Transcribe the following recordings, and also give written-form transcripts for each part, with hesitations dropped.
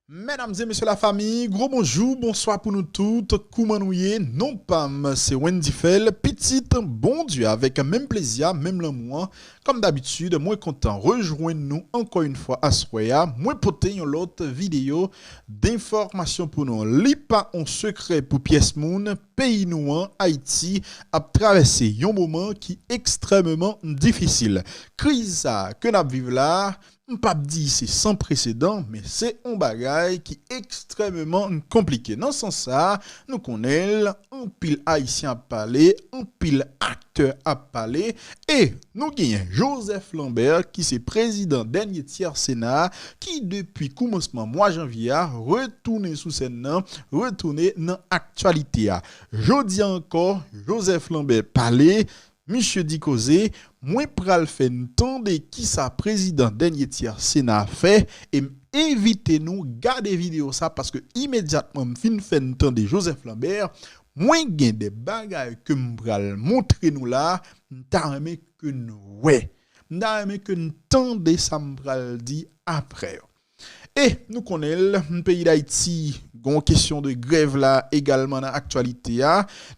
Mesdames et messieurs la famille, gros bonjour, bonsoir pour nous toutes, comment nous y est, non pas, c'est Wendy Fell, petite, bon Dieu, avec même plaisir, même l'amour, comme d'habitude, moi content, rejoignez-nous encore une fois à Soya, moi poté une autre vidéo d'information pour nous, li pas en secret pour pièce moun, pays nous, Haïti, a traversé un moment qui est extrêmement difficile. Crise que nous vivons là, pas dit c'est sans précédent, mais c'est un bagage qui est extrêmement compliqué. Dans ce sens ça, nous connaissons un pile haïtien à parler, un pile acteur à parler, et nous gagnons Joseph Lambert, qui est président dernier tiers Sénat, qui depuis commencement mois janvier a retourné sous scène, retourné dans l'actualité. Jodi encore, Joseph Lambert parler. Monsieur Dikosé, moi pral fait entendre qui sa président dernier tiers Sénat fait et invitez-nous garder vidéo ça parce que immédiatement fin fait entendre Joseph Lambert, moi gen des bagages que m'pral montrer nous là, m'ta aimé que nous ouais, m'ta aimé que nous tendez ça m'pral dit après. Et nous connaissons le pays d'Haïti, une question de grève là également dans l'actualité.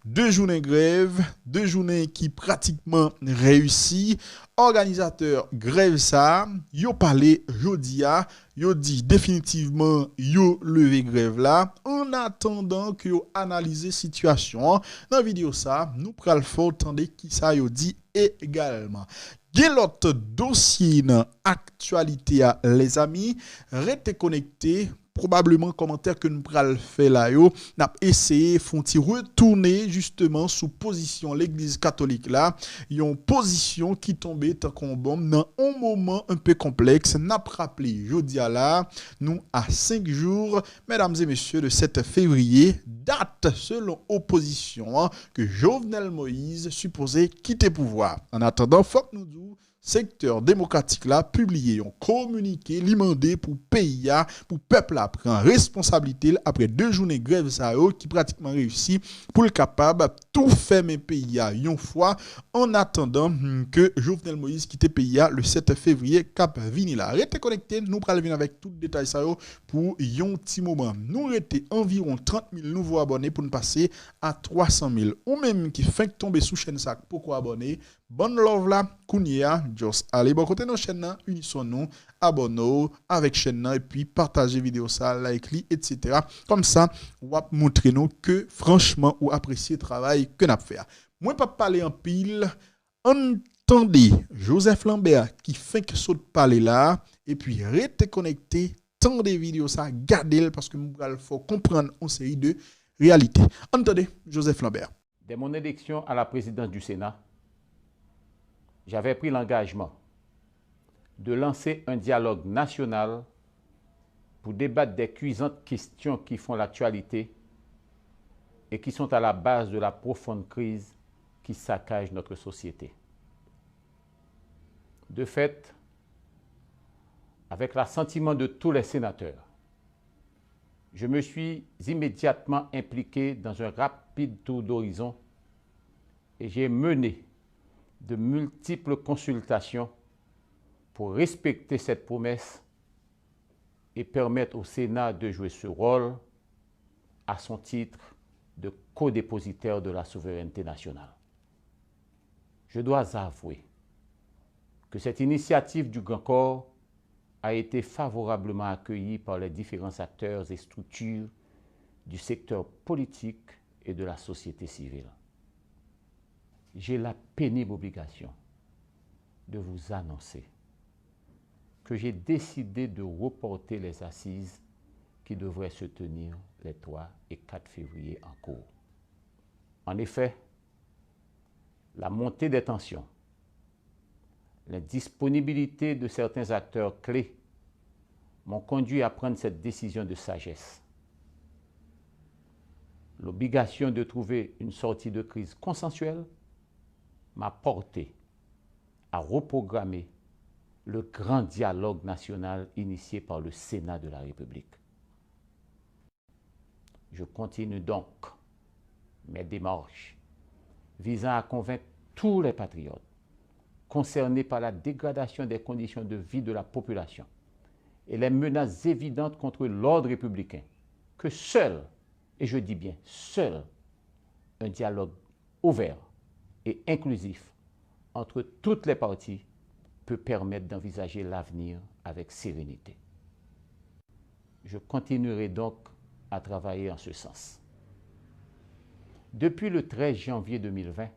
2 journées grève, 2 journées qui pratiquement réussi. Organisateur grève ça, yo parlé jodi a, yo dit définitivement yo levé grève là en attendant que yo analyser situation. Dans vidéo ça, nous pral faut entendre qui ça yo dit également. Gen l'autre dossier dans actualité les amis, restez connectés. Probablement commentaire que nous pral faire là yo, n'a essayé font-ils retourner justement sous position l'église catholique là, une position qui tombait tant qu'on bombe dans un moment un peu complexe, n'a rappelé jodi à là, nous à 5 jours, mesdames et messieurs, de 7 février, date selon opposition que Jovenel Moïse supposé quitter pouvoir. En attendant, faut que nous disions secteur démocratique là publié un communiqué limandé pour pays pour peuple là prend responsabilité après 2 journées grève ça qui pratiquement réussi pour le capable tout fermer pays une fois en attendant que Jovenel Moïse quitte pays le 7 février cap vini là. Restez connectés, nous pral venir avec tout détail ça pour un petit moment. Nous restez environ 30 000 nouveaux abonnés pour nous passer à 300 000 ou même qui fait tomber sous chaîne ça pourquoi abonner. Bonne love là, Kounia, just allez bon côté nos chaînes, unissons-nous, abonnez-nous avec chaîne et puis partagez vidéo ça, like-li, etc. Comme ça, on va montrer nous que franchement, ou apprécier le travail que nous avons fait. Moi, pas parler en pile, entendez Joseph Lambert qui fait que saute parler là, et puis restez connecté, tendez vidéo ça, gardez-le parce que nous faut comprendre une série de réalités. Entendez Joseph Lambert. Dès mon élection à la présidence du Sénat, j'avais pris l'engagement de lancer un dialogue national pour débattre des cuisantes questions qui font l'actualité et qui sont à la base de la profonde crise qui saccage notre société. De fait, avec l'assentiment de tous les sénateurs, je me suis immédiatement impliqué dans un rapide tour d'horizon et j'ai mené de multiples consultations pour respecter cette promesse et permettre au Sénat de jouer ce rôle à son titre de codépositaire de la souveraineté nationale. Je dois avouer que cette initiative du Grand Corps a été favorablement accueillie par les différents acteurs et structures du secteur politique et de la société civile. J'ai la pénible obligation de vous annoncer que j'ai décidé de reporter les assises qui devraient se tenir les 3 et 4 février en cours. En effet, la montée des tensions, l'indisponibilité de certains acteurs clés m'ont conduit à prendre cette décision de sagesse. L'obligation de trouver une sortie de crise consensuelle m'a porté à reprogrammer le grand dialogue national initié par le Sénat de la République. Je continue donc mes démarches visant à convaincre tous les patriotes concernés par la dégradation des conditions de vie de la population et les menaces évidentes contre l'ordre républicain, que seul, et je dis bien seul, un dialogue ouvert et inclusif entre toutes les parties peut permettre d'envisager l'avenir avec sérénité. Je continuerai donc à travailler en ce sens. Depuis le 13 janvier 2020,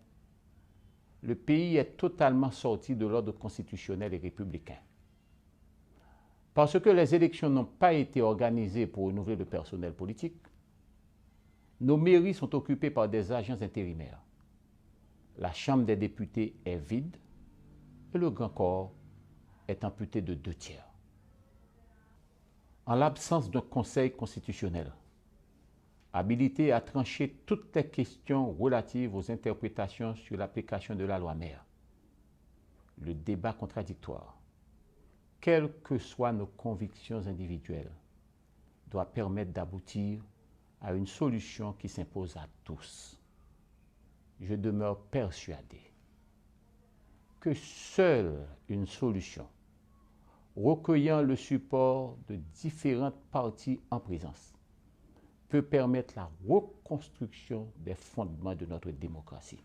le pays est totalement sorti de l'ordre constitutionnel et républicain. Parce que les élections n'ont pas été organisées pour renouveler le personnel politique, nos mairies sont occupées par des agents intérimaires. La Chambre des députés est vide et le grand corps est amputé de 2/3. En l'absence d'un conseil constitutionnel, habilité à trancher toutes les questions relatives aux interprétations sur l'application de la loi mère, le débat contradictoire, quelles que soient nos convictions individuelles, doit permettre d'aboutir à une solution qui s'impose à tous. Je demeure persuadé que seule une solution recueillant le support de différentes parties en présence peut permettre la reconstruction des fondements de notre démocratie.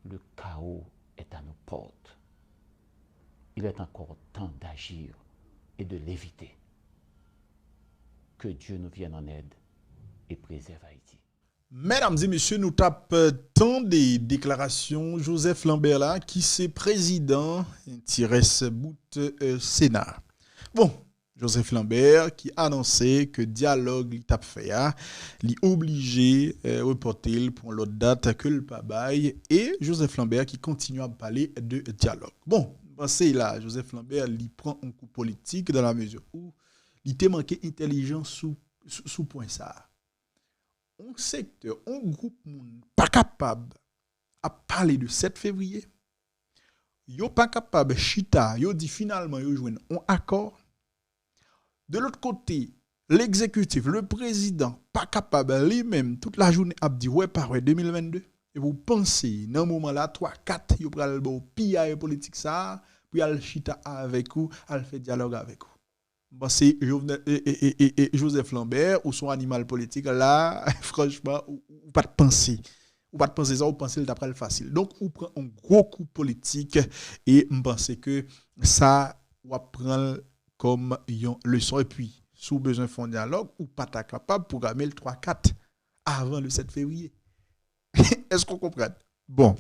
Le chaos est à nos portes. Il est encore temps d'agir et de l'éviter. Que Dieu nous vienne en aide et préserve Haïti. Mesdames et messieurs, nous tapons tant des déclarations. Joseph Lambert là, qui c'est président bout Sénat. Bon, Joseph Lambert qui annonçait que dialogue il tape fait il obligé reporter pour l'autre date que le pabaye et Joseph Lambert qui continue à parler de dialogue. Bon, pensez là, Joseph Lambert il prend un coup politique dans la mesure où il te manqué intelligence sous point ça. Un secteur, un groupe moun pas capable à parler de 7 février. Yo pas capable chita, yo dit finalement yo joindre un accord. De l'autre côté, l'exécutif, le président pas capable lui-même toute la journée a dit ouais par 2022 et vous pensez dans moment là 3 4 yo pral bon piller politique ça, puis al chita avec vous, al fait dialogue avec vous. Bon, c'est Joseph Lambert ou son animal politique là, franchement, ou pas de penser. Ou pas de penser ça, ou penser d'après le facile. Donc, on prend un gros coup politique et on pense que ça, on prend comme une leçon. Et puis, sous besoin de fond dialogue, ou pas capable de programmer le 3-4 avant le 7 février. Est-ce qu'on comprend? Bon,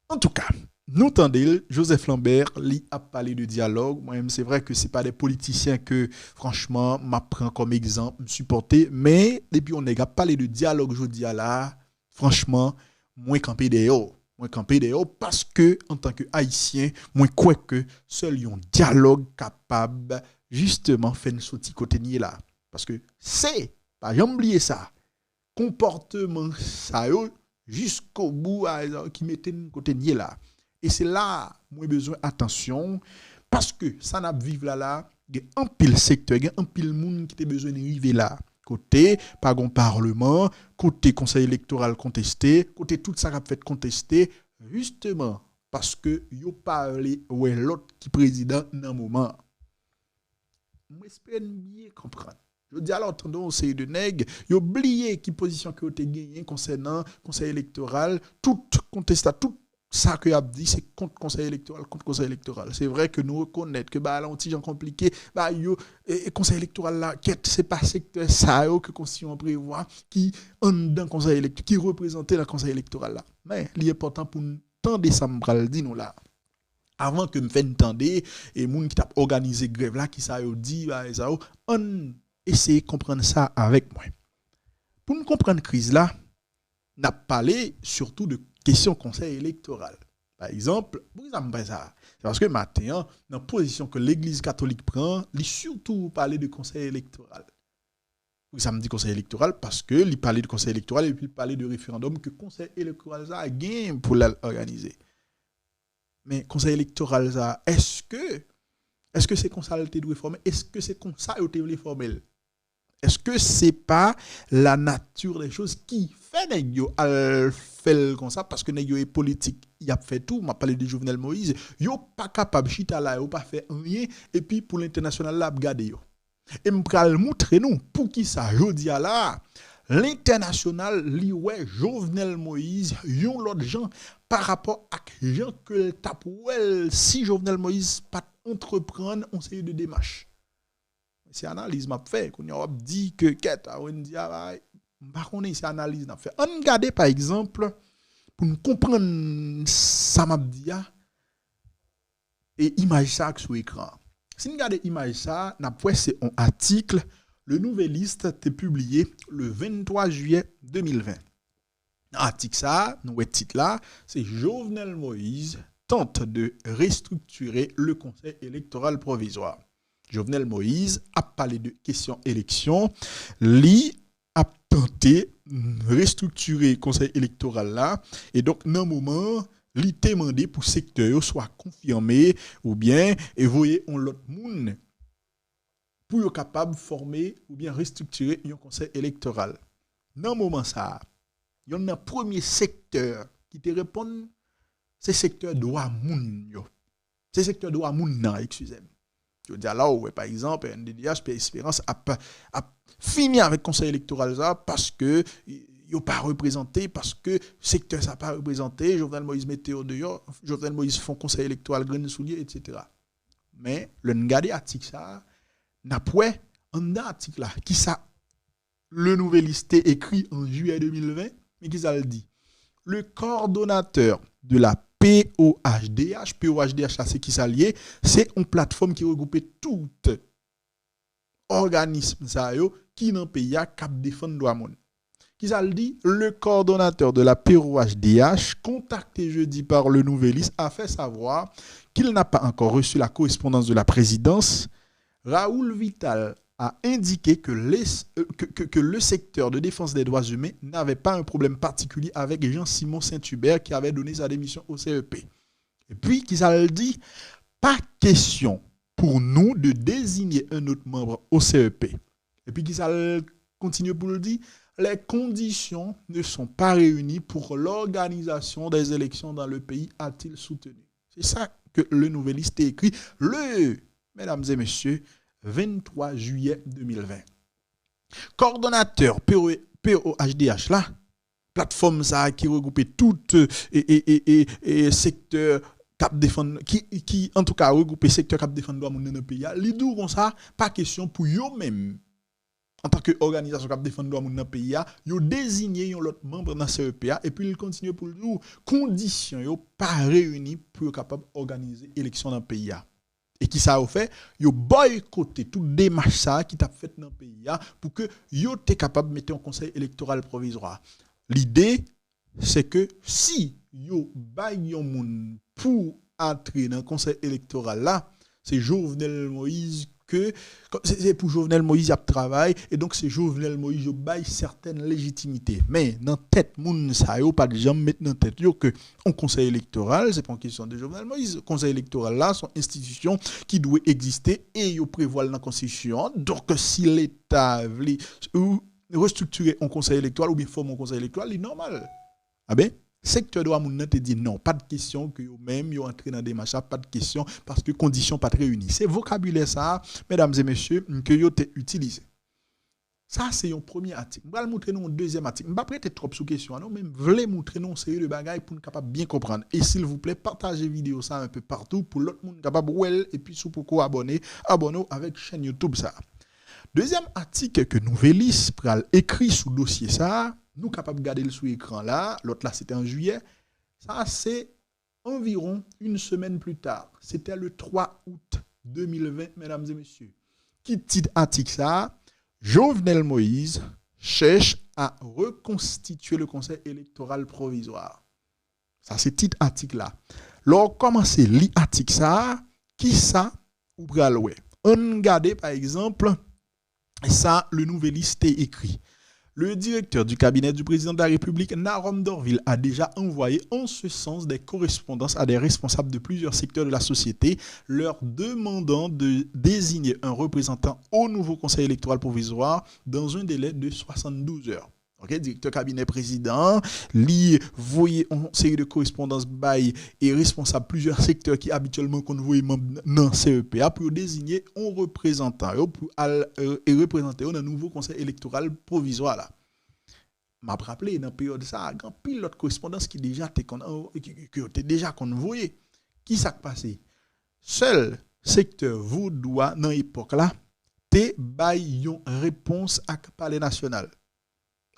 en tout cas, nous tendez, Joseph Lambert lui a parlé de dialogue. Moi-même, c'est vrai que c'est pas des politiciens que, franchement, m'apprend comme exemple, me supporter. Mais depuis on a parlé de dialogue aujourd'hui là, franchement, moi campé dehors. Moi campé dehors parce que en tant que haïtien, moi crois que seul un dialogue capable justement faire une sortie côté nier là. Parce que c'est pas jamais oublier ça. Comportement ça jusqu'au bout qui mettait côté nier là. Et c'est là, moi, besoin d'attention, parce que ça n'a pas vivre là, il y a un pile secteur, il y a un pile monde qui a besoin d'arriver là. Côté, par un parlement, côté conseil électoral contesté, côté tout ça qui a fait contester, justement, parce que yo parlé ouais l'autre qui président dans un moment. Moi, j'espère bien comprendre. Je dis alors, tendons, c'est de nègres, ils oublié qui position que vous avez gagné concernant conseil électoral, tout contestat, tout ça que a dit c'est contre conseil électoral. C'est vrai que nous reconnaître que bah là on gens compliqué, bah yo conseil électoral là, c'est pas secteur ça que constitution prévoit qui en dans conseil électoral qui représentait le conseil électoral là. Mais l'important pour nous tendre ça m'bral dit nous là. Avant que me fait entendre et moun qui t'a organisé grève là qui ça yo dit bah ça on essayer de comprendre ça avec moi. Pour nous comprendre crise là, n'a parlé surtout de question conseil électoral. Par exemple, ça, c'est parce que maintenant, dans la position que l'Église catholique prend, il surtout parler de conseil électoral. Ça me dit conseil électoral parce que il parlait de conseil électoral et puis il parlait de référendum que conseil électoral ça a gagné pour l'organiser. Mais conseil électoral ça, est-ce que c'est comme ça qu'il doit réformer? Est-ce que c'est comme ça qu'il doit réformer? Est-ce que c'est pas la nature des choses qui fait nèg yo al fait comme ça parce que nèg yo est politique, il a fait tout, m'a parlé de Jovenel Moïse, yo pas capable chita là, yo pas fait rien et puis pour l'international là regarder yo. Et m'pral montrer nous pour qui ça jodi a là l'international li ouais Jovenel Moïse yon l'autre gens par rapport à gens que tap si Jovenel Moïse pas entreprendre on série de démarches. C'est analyse m'a fait qu'on a dit que quête a on dit ah pas connait c'est analyse n'a fait. On regarder par exemple pour nous comprendre ça m'a dit et image ça sur écran. Si nous regardons image ça, n'a pas c'est un article le Nouvelliste est publié le 23 juillet 2020. Article ça, nous titre là, c'est Jovenel Moïse tente de restructurer le Conseil électoral provisoire. Jovenel Moïse a parlé de question élection, lui a tenté de restructurer le Conseil électoral là et donc dans un moment li demandé pour secteur soit confirmé ou bien et voyez on l'autre monde pour être capable de former ou bien restructurer un conseil électoral. Dans moment ça, il y a un premier secteur qui te répond c'est secteur droit moun yo. C'est secteur droit moun nan, excusez-moi. Je veux dire là où par exemple NDDH Espérance a fini avec conseil électoral ça parce que yo pas représenté parce que secteur ça pas représenté Jovenel Moïse météo dehors Jovenel Moïse font conseil électoral grain soulier etc. Mais le regarder article ça n'a point un article là qui ça le Nouvelliste écrit en juillet 2020 mais qui ça le dit le coordonnateur de la POHDH là c'est qui ça lié c'est une plateforme qui regroupe tout organisme ça yo qui dans pays a cap défendre droit monde. Qui ça le dit le coordonnateur de la POHDH contacté jeudi par le Nouvelliste a fait savoir qu'il n'a pas encore reçu la correspondance de la présidence. Raoul Vital a indiqué que le secteur de défense des droits humains n'avait pas un problème particulier avec Jean-Simon Saint-Hubert qui avait donné sa démission au CEP. Et puis, qui ça le dit pas question pour nous de désigner un autre membre au CEP. Et puis, qui ça continue pour le dire les conditions ne sont pas réunies pour l'organisation des élections dans le pays, a-t-il soutenu. C'est ça que le Nouvelliste écrit mesdames et messieurs, 23 juillet 2020. Coordonnateur POHDH là, plateforme ça qui regroupe tout et secteur cap défendre qui en tout cas regroupe secteur cap défendre droit moun dans le pays. Li dou comme ça, pas question pour yo même en tant que organisation qui défend droit moun dans pays a yo désigné un autre membre dans CEP et puis il continue pour nous conditions yo pas réunies pour capable organiser élection dans pays a et qui ça a fait yo boycotter toute démarche ça qui t'a fait dans pays a pour que yo t'es capable mettre un conseil électoral provisoire. L'idée c'est que si yo bay yon moun pour entrer dans le conseil électoral là, c'est Jovenel Moïse que c'est pour Jovenel Moïse y a travail et donc c'est Jovenel Moïse yo bail certaines légitimités mais dans tête moun ça yo pas de gens mettre dans tête yo que un conseil électoral c'est pas une question de Jovenel Moïse conseil électoral là sont institutions qui doit exister et yo prévoit dans la constitution donc si l'état veut restructurer un conseil électoral ou bien former un conseil électoral c'est normal ah ben secteur droit moun te dit non pas de question que yo même yo entrer dans des marchés pas de question parce que conditions pas réunies c'est vocabulaire ça mesdames et messieurs que yo te utilisé ça c'est un premier article on va montrer nous un deuxième article on va prêter trop sous question non même voulez montrer nous série de bagaille pour nous capable bien comprendre et s'il vous plaît partagez vidéo ça un peu partout pour l'autre monde capable well et puis sous pourquoi abonnez avec chaîne YouTube ça deuxième article que Nouvelliste pral écrit sous dossier ça nous capables de garder le sous écran là, l'autre là c'était en juillet. Ça c'est environ une semaine plus tard. C'était le 3 août 2020 mesdames et messieurs. Qui titre article ça Jovenel Moïse cherche à reconstituer le conseil électoral provisoire. Ça c'est titre article là. Lors commencer li article ça, qui ça ou pral ouais. On regarde par exemple ça le Nouvelliste écrit Le directeur du cabinet du président de la République, Narom Dorville, a déjà envoyé en ce sens des correspondances à des responsables de plusieurs secteurs de la société, leur demandant de désigner un représentant au nouveau conseil électoral provisoire dans un délai de 72 heures. Ok, directeur cabinet président, li voyez une série de correspondances bail et responsable plusieurs secteurs qui habituellement qu'on voyait dans CEPA pour désigner un représentant pour et représenter un nouveau conseil électoral provisoire là. M'a rappelé dans période ça, grand pilote correspondance qui déjà était déjà qu'on voyait. Qui ça passé? Seul secteur vaudois dans l'époque là, te bail une réponse à palais national.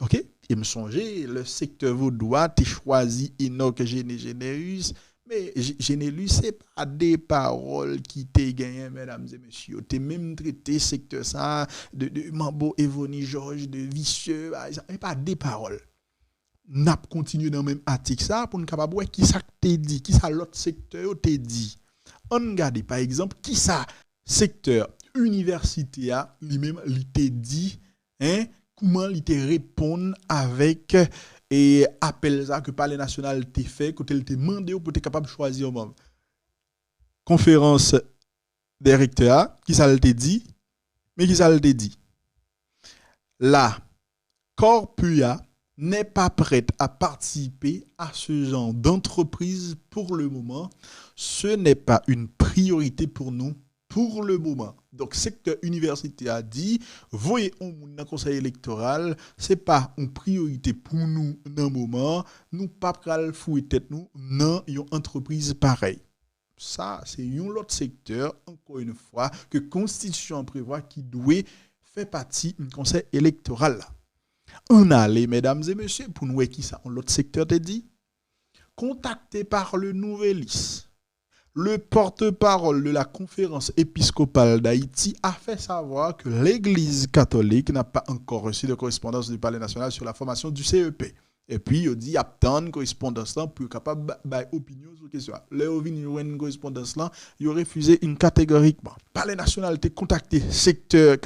OK? Il me songeait, le secteur vaudois, tu choisi Enoch Générus, mais Générus, ce n'est pas des paroles qui t'ont gagné, mesdames et messieurs. Tu as même traité secteur ça, de Mambo, Evony, Georges, de Vicieux, ce n'est pas des paroles. N'a pas continué dans le même article ça pour nous capable voir qui ça t'a dit, qui ça l'autre secteur t'a dit. On regarde par exemple qui ça secteur université a lui-même il t'a dit hein comment il te répond avec et appel ça que parler national te fait quand il te demandé pour être capable de choisir un membre. Conférence des recteurs qui ça te dit mais qui ça te dit. Là Corpua n'est pas prête à participer à ce genre d'entreprise pour le moment. Ce n'est pas une priorité pour nous pour le moment. Donc, secteur université a dit, voyez on dans le conseil électoral, c'est pas une priorité pour nous dans le moment, nous pas pral fouiller tête nous dans une entreprise pareille. Ça, c'est un autre secteur, encore une fois, que la Constitution prévoit qui doit faire partie du conseil électoral. On allait, mesdames et messieurs, pour nous qui ça, l'autre secteur te dit, contacté par le Nouvelis. Le porte-parole de la conférence épiscopale d'Haïti a fait savoir que l'Église catholique n'a pas encore reçu de correspondance du Palais national sur la formation du CEP. Et puis, il dit, il y a tant de correspondance là pour être capable d'opinion sur la question. Les une correspondance là, il a refusé une catégoriquement. Palais national a contacté secteur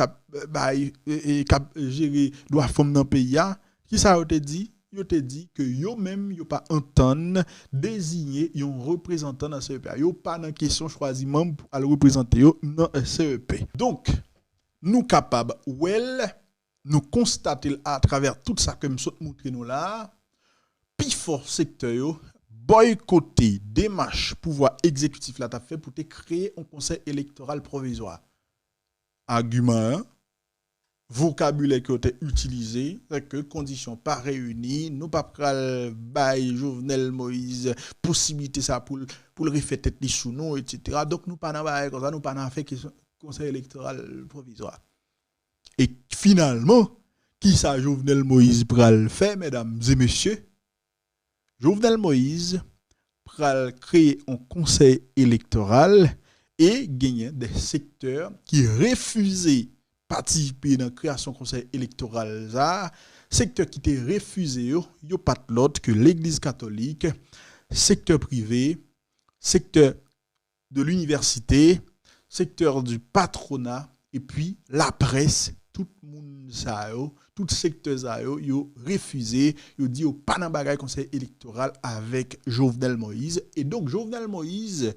qui géré droit femme dans le pays. Qui ça a été dit? Yo te dit que yo même yo pas entendre désigner un représentant dans CEP. Yo pas dans question choisi membre pour aller représenter yo dans CEP. Donc nous capables nous constater à travers tout ça que me saute montrer nous là, pi fort secteur yo boycotter démarche pouvoir exécutif là t'a fait pour te créer un conseil électoral provisoire. Argument 1, vocabulaire qui a été utilisé, c'est que conditions pas réunies, nous pas pral bail Jovenel Moïse possibilité ça pour le refaire tête li sous nous etc. Donc nous pas dans bail comme ça, nous pas dans fait conseil électoral provisoire. Et finalement, qui ça Jovenel Moïse pral fait mesdames et messieurs? Jovenel Moïse pral créer un conseil électoral et gagner des secteurs qui refusaient participer dans la création du conseil électoral, secteur qui était refusé, il n'y a pas de l'autre que l'Église catholique, secteur privé, secteur de l'université, secteur du patronat, et puis la presse, tout le monde, tout secteur, il a refusé, il a dit au pas dans bagay conseil électoral avec Jovenel Moïse. Et donc, Jovenel Moïse,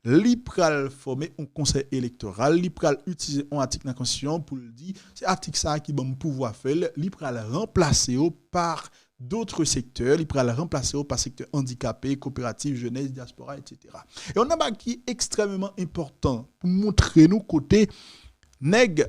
li pral former un conseil électoral, li pral utiliser un article dans la Constitution pour le dire, c'est article ça qui va pouvoir faire, li pral remplacer par d'autres secteurs, li pral remplacer par secteur handicapé, coopérative, jeunesse, diaspora, etc. Et on a un qui est extrêmement important pour montrer nous côté nèg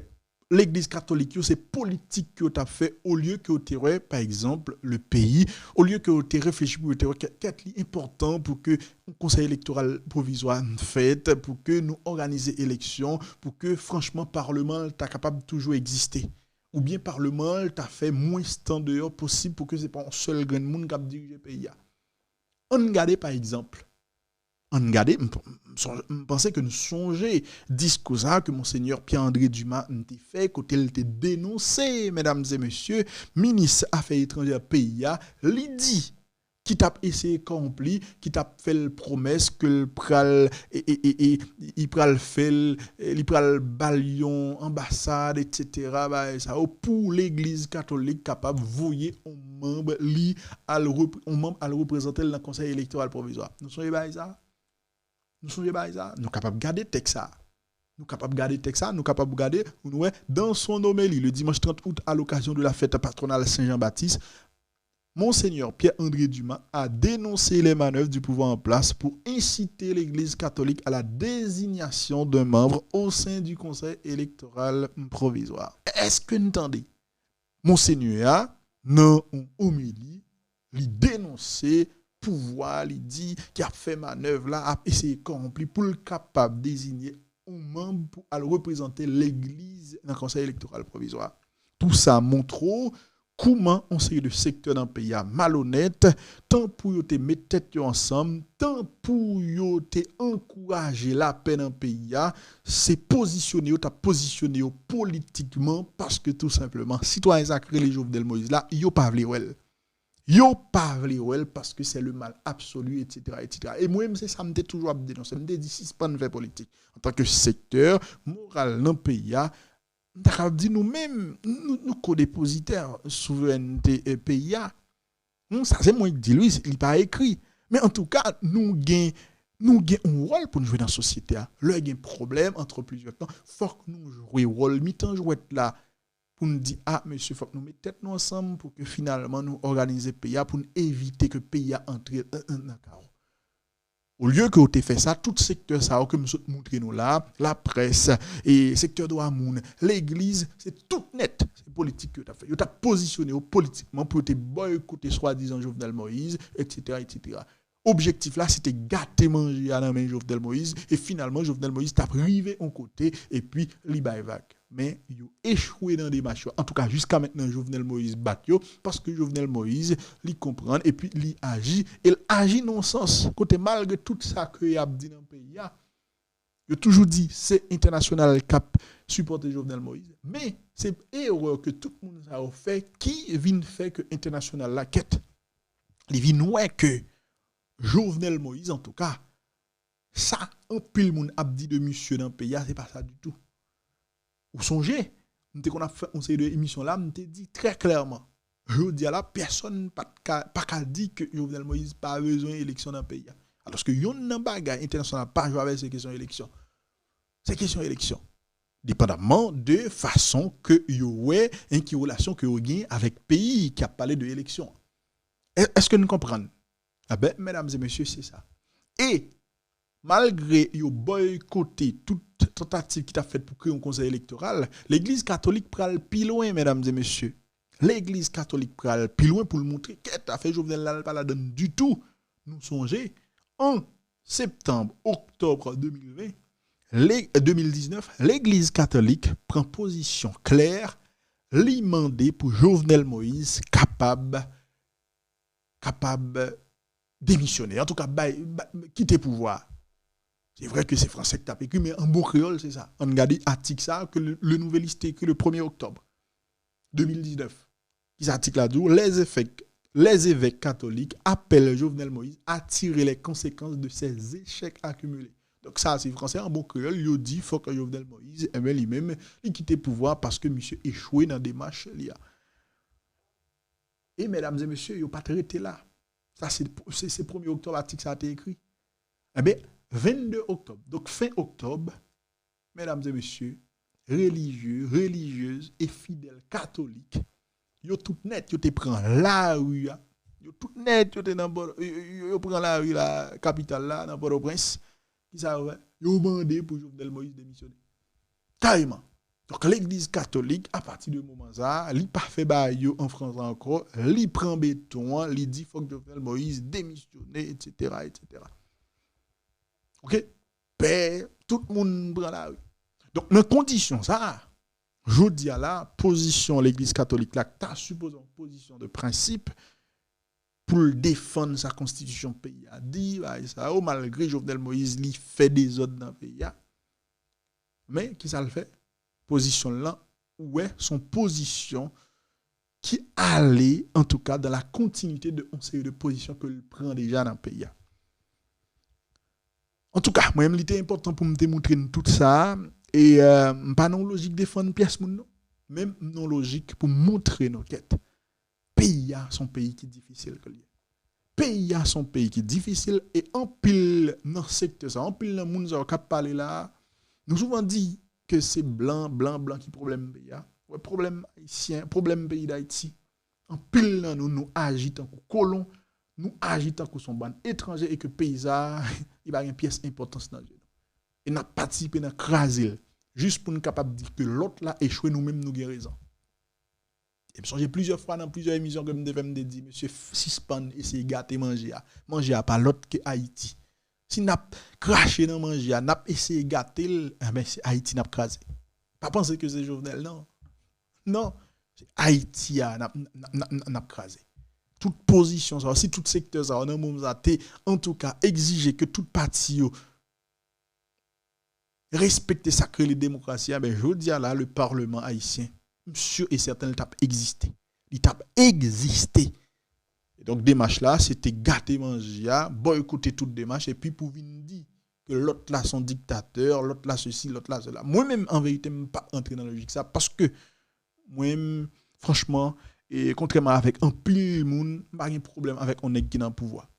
l'Église catholique, c'est politique que tu as fait au lieu que tu aies, par exemple, le pays, au lieu que tu aies réfléchi pour qu'est-ce qui est important pour que le conseil électoral provisoire fait, pour que nous organisions l'élection, pour que, franchement, le Parlement est capable de toujours exister. Ou bien, le Parlement t'a fait moins de temps dehors possible pour que ce n'est pas un seul grand monde qui a dirigé le pays. On regarde, par exemple, on regarde, je pensais que nous songeons discours que Monseigneur Pierre-André Dumas a fait, quand il était dénoncé, mesdames et messieurs, ministre Affaires étrangères pays, il dit qui t'a essayé accompli, qui t'a fait la promesse que le pral et il pral fait il pral balion ambassade etc. bah ça pour l'église catholique capable voyer un membre li un membre à le représenter dans le conseil électoral provisoire. Nous sommes ça. Nous sommes ça. Nous capables garder texte ça. Nous capables garder texte ça, nous capables garder dans son homélie le dimanche 30 août à l'occasion de la fête patronale Saint-Jean-Baptiste. Monseigneur Pierre-André Dumas a dénoncé les manœuvres du pouvoir en place pour inciter l'Église catholique à la désignation d'un membre au sein du Conseil électoral provisoire. Est-ce que vous entendez? Monseigneur, non, homélie, il dénoncer pouvoir, il dit qu'il a fait manœuvre là, a essayé de corrompre pour le capable de désigner un membre pour représenter l'Église dans le Conseil électoral provisoire. Tout ça montre comment on sait de secteur dans le pays malhonnête, tant pour te mettre tête ensemble, tant pour te encourager la paix dans le pays, c'est positionner politiquement parce que tout simplement, citoyens sacrés les Jovenel Moïse là, yo pas vle wel. Yo pas vle wel parce que c'est le mal absolu, etc., etc. Et moi-même, c'est ça, m'était toujours dénoncer. M'était dit, si c'est pas une vraie politique. En tant que secteur moral dans le pays, nous dit nous-mêmes, nous co-dépositaires souveraineté pays. Ça, c'est moi qui dis, lui, il n'est pas écrit. Mais en tout cas, nous avons un rôle pour nous jouer dans la société. Là, il y a un problème entre plusieurs temps. Il faut que nous jouions un rôle. Mi-temps, jouer là pour nous dire, ah, monsieur, il faut que nous mettions tête ensemble pour que finalement nous organisions le pays pour nous éviter que le pays entre dans le chaos. Au lieu que vous ayez fait ça, tout secteur ça que nous montrons nous là, la presse et secteur de Hamoun, l'église, c'est tout net, c'est politique que tu as fait. Tu as positionné politiquement pour te boycotter soi-disant Jovenel Moïse, etc., etc. Objectif là, c'était gâter manger à la main Jovenel Moïse et finalement Jovenel Moïse t'a privé en côté et puis l'Ibaïvac. Mais il a échoué dans des matchs. En tout cas, jusqu'à maintenant, Jovenel Moïse bat yo parce que Jovenel Moïse lui comprend et puis lui agit. Il agit dans le sens, côté malgré tout ça que il a dit dans le pays. Il a toujours dit c'est international qui supporte Jovenel Moïse. Mais c'est erreur que tout le monde a fait qui vient faire que international la quête. Il vient ouais que Jovenel Moïse, en tout cas, ça, un pile moun a dit de monsieur dans le pays, c'est pas ça du tout. Vous songez, qu'on a fait une série d'émissions là, on t'a dit très clairement, je dis à la personne pas qu'à dire que Jovenel Moïse pas besoin d'élection dans le pays. Alors que yon nan bagay international pas jouer avec ces questions d'élection. Ces questions d'élection. Dépendamment de façon que yo ouais une relation que yo gagne avec pays qui a parlé de élection. Est-ce que nous comprenons? Ah ben, mesdames et messieurs, c'est ça. Et malgré yo boycotter toute tentative qui t'a fait pour créer un conseil électoral, l'Église catholique pral plus loin, mesdames et messieurs. L'Église catholique pral plus loin pour le montrer qu'elle a fait Jovenel là pas la donne du tout. Nous songez en septembre, octobre 2019, l'Église catholique prend position claire, lui demander pour Jovenel Moïse capable démissionner, en tout cas quitter pouvoir. C'est vrai que c'est français qui t'a écrit, mais en bon créole, c'est ça. On regarde l'article ça, que le Nouvelliste écrit le 1er octobre 2019. Qui s'article là dit les évêques catholiques appellent Jovenel Moïse à tirer les conséquences de ses échecs accumulés. Donc ça, c'est français en bon créole, il dit faut que Jovenel Moïse, lui-même, il quitte le pouvoir parce que monsieur échoué dans des démarches. Et mesdames et messieurs, il n'a pas traité là. Ça, c'est 1er octobre, l'article ça a été écrit. Eh bien, 22 octobre, donc fin octobre, mesdames et messieurs, religieux, religieuses et fidèles catholiques, yo tout net, yo te prend la rue, yo tout net, yo prend la rue, la capitale là, dans Port-au-Prince, qui ça ouais, yo demandé pour Jovenel Moïse démissionner. Carrément. Donc l'église catholique, à partir de ce moment-là, il pas fait bail en France encore, il prend béton, il dit faut que Jovenel Moïse démissionne, etc., etc. OK? Père, tout le monde prend la rue. Donc, dans condition ça, je dis à la position l'église catholique là, tu as supposé une position de principe pour défendre sa constitution pays. A dit, ça, malgré Jovenel Moïse, il fait des ordres dans le pays. Mais, qui ça le fait? Position là, ouais, son position qui allait, en tout cas, dans la continuité de une série de positions que le prend déjà dans le pays. En tout cas, moi, il était important pour me démontrer tout ça. Et pas non logique défendre pièce moun, même non logique pour montrer nos quêtes. Pays a son pays qui est difficile que lui. Pays a son pays qui est difficile et en pile dans ce secteur ça, en pile dans moun ça cap parler là, nous souvent dit que c'est blanc qui problème pays a. Ouais, problème haïtien, problème pays d'Haïti. En pile dans nous agitons comme colons, nous agitons comme son ban étranger et que pays a il va une pièce importante dans le et n'a participé dans craser juste pour nous capable dire que l'autre là échoué nous-mêmes nous guérison. Et j'ai plusieurs fois dans plusieurs émissions que me devais me dire monsieur suspend essayer gâter manger à pas l'autre que Haïti. Si n'a craché dans manger n'a essayé gâter ben c'est Haïti n'a crasé. Pas penser que c'est Jovenel non. Non, c'est Haïti n'a crasé. Toute position ça aussi tout secteur ça on a en tout cas exiger que toute partie respecter sacré les démocraties ben je dis là le parlement haïtien sûr et certain il t'a existé. Il t'a existé. Et donc démarche là, c'était gâter manger, boycotter toute démarche et puis pour venir dire que l'autre là son dictateur, l'autre là ceci, l'autre là cela. Moi-même en vérité même pas entrer dans la logique ça parce que moi-même franchement et contrairement avec un pile monde, pas de problème avec on nèg qui dans pouvoir.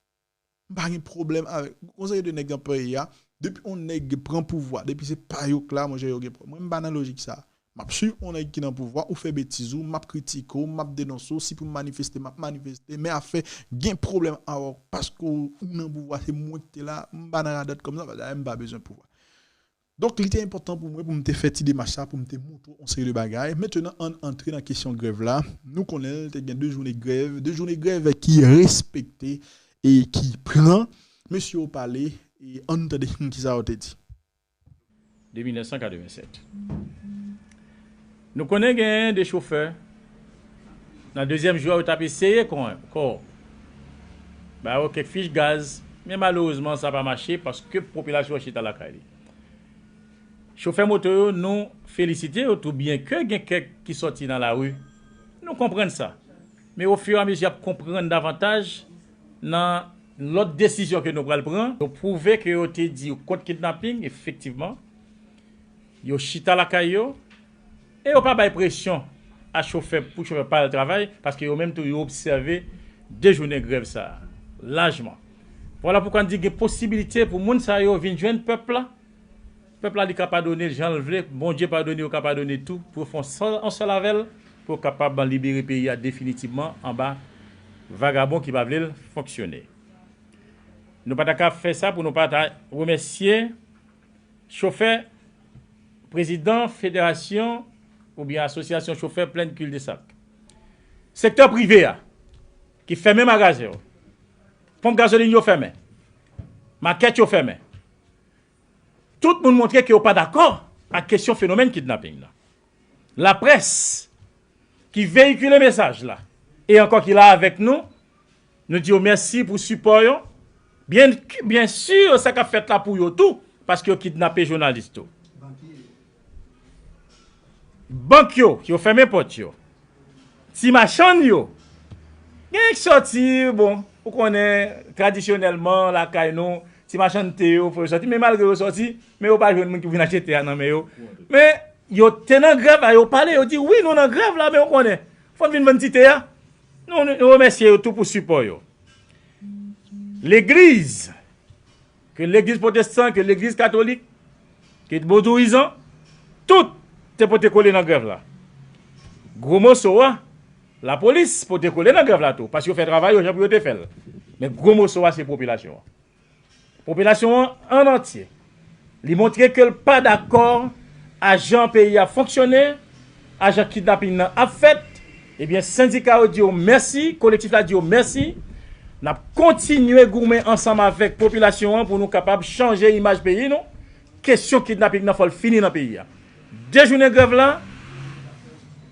Pas de problème avec conseil de nèg dans pays depuis on nèg prend pouvoir, depuis c'est pas yo là moi j'ai yo problème. Moi pas dans logique ça. M'a suivre on est qui dans pouvoir ou fait bêtise ou m'a critique ou m'a dénoncer si pour manifester mais a fait gain problème parce que ou dans pouvoir c'est moi qui est là m'pa dans la date comme ça m'pa pas besoin de pouvoir. Donc il était important pour moi pour me faire cette démarche pour me montrer on série de bagages. Maintenant on entrer dans la question grève là, nous connaissons il y a deux journées grève qui respecté et qui prend monsieur au palais et on entendait qui ça a été dit de 1987. Nous connaissons des chauffeurs. Dans le deuxième jour, on a essayé encore. Bah, quelques fiches gaz. Mais malheureusement, ça n'a pas marché parce que la population est à la caille. Chauffeurs moto, nous félicitons, tout bien que quelqu'un qui sorti dans la rue. Nous comprenons ça. Mais au fur et à mesure, nous comprenons davantage dans l'autre décision que nous prenons. Nous prouvons que vous avez dit contre kidnapping, effectivement. Vous chita la caille. Et on pas de pression à chauffeur pour chauffeur pas le travail parce que même tout observé des journées de grève ça largement. Voilà pourquoi on dit qu'il y a possibilité pour moun sa yo venir joindre peuple là. Peuple là il capable donner gens le veut, bon Dieu pardonner ou capable donner tout pour faire en seul avec pour capable libérer le pays définitivement en bas vagabond qui va venir fonctionner. Nous pas d'accord faire ça pour nous pas remercier chauffeur président fédération ou bien association chauffeur plein de cul de sac. Secteur privé qui ferme magasin. Pompe gasoline yo fermé. Maquette yo fermé. Tout le monde montre qu'il n'est pas d'accord avec la question phénomène kidnapping là. La presse qui véhicule le message là et encore qui est là avec nous, nous disons merci pour le support. Bien sûr, ça qu'a fait là pour yo tout parce que kidnappé journaliste. Banque yo fermé porte yo. Si machin yo. Gen sorti bon, on connaît traditionnellement la caille non, si machin te yo faut sortir mais malgré yo sorti, mais yo pas joine moun qui vinn acheter nan mais yo. Mais yo tenant grève yo parler, yo dit oui, nous en grève là mais on connaît. Faut vinn vendre tité ya. Nous remercier tout pour support yo. L'église que l'église protestante, que l'église catholique, que baudouisant, tout te pour te coller dans la grève là. Gros mot soa, la police pour te coller dans la grève là tout. Parce qu'il fait travail, il pour te faire. Mais gros mot soa, c'est la population. La population en entier. Lui montrer que pas d'accord, agent pays a fonctionné, agent kidnapping a fait, eh bien, syndicat a dit merci, collectif a dit merci. Nous avons continué à gourmer ensemble avec la population pour nous capables de changer l'image pays. Non? Question kidnapping, il faut finir dans le pays. Deux journées de grève là,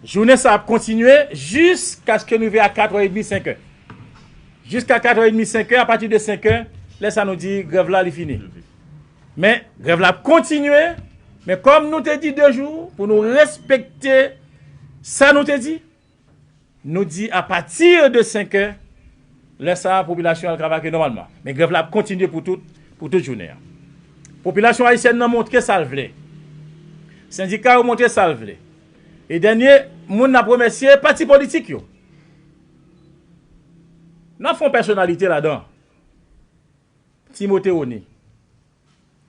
journée ça a continué jusqu'à ce que nous arrivions à 4h30, 5h. Jusqu'à 4h30, 5h, à partir de 5h, là ça nous dit grève là, il est fini. Mais grève là a continué, mais comme nous t'ai dit 2 jours, pour nous respecter, ça nous t'ai dit, nous dit à partir de 5 heures, la population a travaillé normalement. Mais grève là continue pour toute journée. La population haïtienne a montré ça le voulait. Syndicat a montré ça le voulait. Et dernier, moun a remercié parti politique yo. Nous font personnalité là-dedans. Timothée Oni.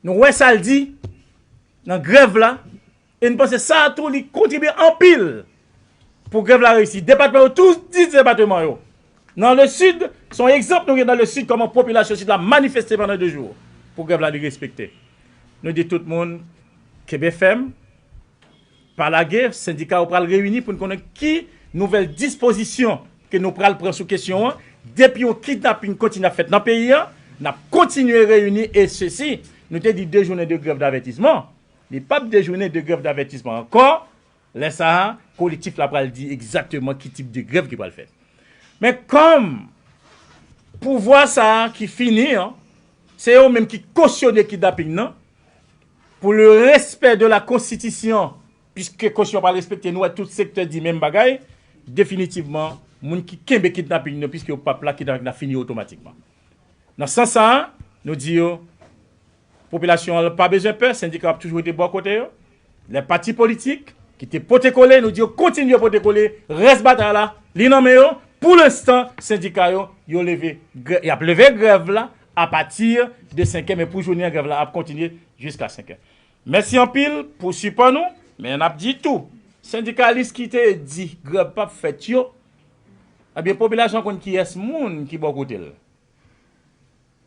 Nous ouais ça le dit dans grève là et nous pensons ça tout li contribue en pile pour grève la réussite. Département tous 10 départements yo. Dans le sud, son exemple nous dans le sud comment la population sud a manifesté pendant 2 jours pour grève la respecter. Nous dit tout le monde KBFM par la guerre, syndicat ou pral réunir pour nous connaître qui nouvelle disposition que nous pral prendre sous question depuis au kidnapping continue à faire dans le pays, nous avons continué à réunir et ceci, nous avons dit 2 journées de grève d'avertissement. Il n'y a pas 2 journées de grève d'avertissement encore. Là, ça, le collectif là pral dit exactement qui type de grève qui va le faire. Mais comme pour voir ça qui finit, c'est eux-mêmes qui cautionnent le kidnapping, non? Pour le respect de la Constitution, puisque la Constitution pas respecter nous, tout secteur dit même bagaille, définitivement, les gens qui kembe kidnapping, puisque le peuple là kidnapping a fini automatiquement. Dans ce sens, nous disons, la population n'a pas besoin de peur, le syndicat a toujours été bon côté. Les partis politiques qui étaient poté-collés, nous disons, continuez à poté-coller, reste bataille là, l'innoméo. Pour l'instant, le syndicat a levé grève là à partir de 5 heures, mais pour journée grève là, a continué jusqu'à 5 heures. Merci en pile pour support nous, mais on a dit tout. Syndicaliste qui te dit grève pas fait yo, eh bien population kon qui est moun qui bon côté là.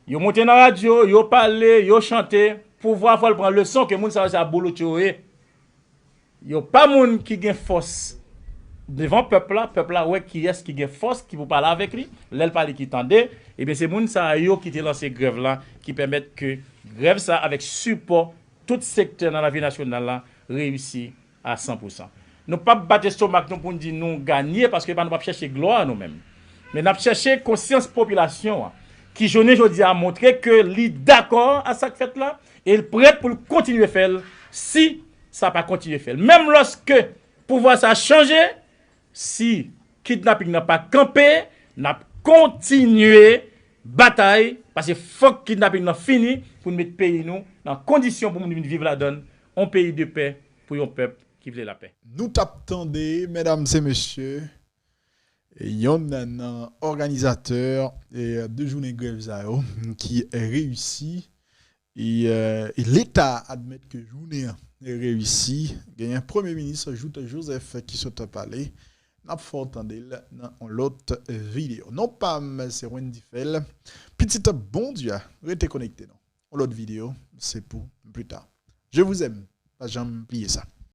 Yo monté dans la radio, yo parlé, yo chanté pour voir faut prendre leçon que moun ça boulot tioé. Yo pas moun qui gen force devant peuple là ouais qui est qui gen force qui vous parler avec lui, l'elle parler qui tendait, et bien c'est moun ça yo qui te lancé grève là qui permettent que grève ça avec support tout secteur dans la vie nationale là réussit à 100%. Nous pas battre stomac nous pour dire nous gagner parce que nous pas chercher gloire nous-mêmes. Mais nous chercher conscience population qui journée aujourd'hui a montré que li d'accord à ça fait là et il prêt pour continuer à faire si ça pas continuer à faire. Même lorsque pouvoir ça changer, si kidnapping n'a pas campé, n'a continuer bataille parce que faut que kidnapping n'a fini pour mettre pays nous dans condition pour nous vivre la donne, un pays de paix pour un peuple qui veut la paix. Nous t'attendons, mesdames et messieurs, il y a un organisateur de journée grève qui réussit et l'État admet que journée est réussi. Il y a un premier ministre Joseph qui se parlé. N'a pas entendu dans l'autre vidéo. Non pas c'est Wendy Fell. Petite bon Dieu, restez connectés. L'autre vidéo, c'est pour plus tard. Je vous aime. Pas jamais oublier ça.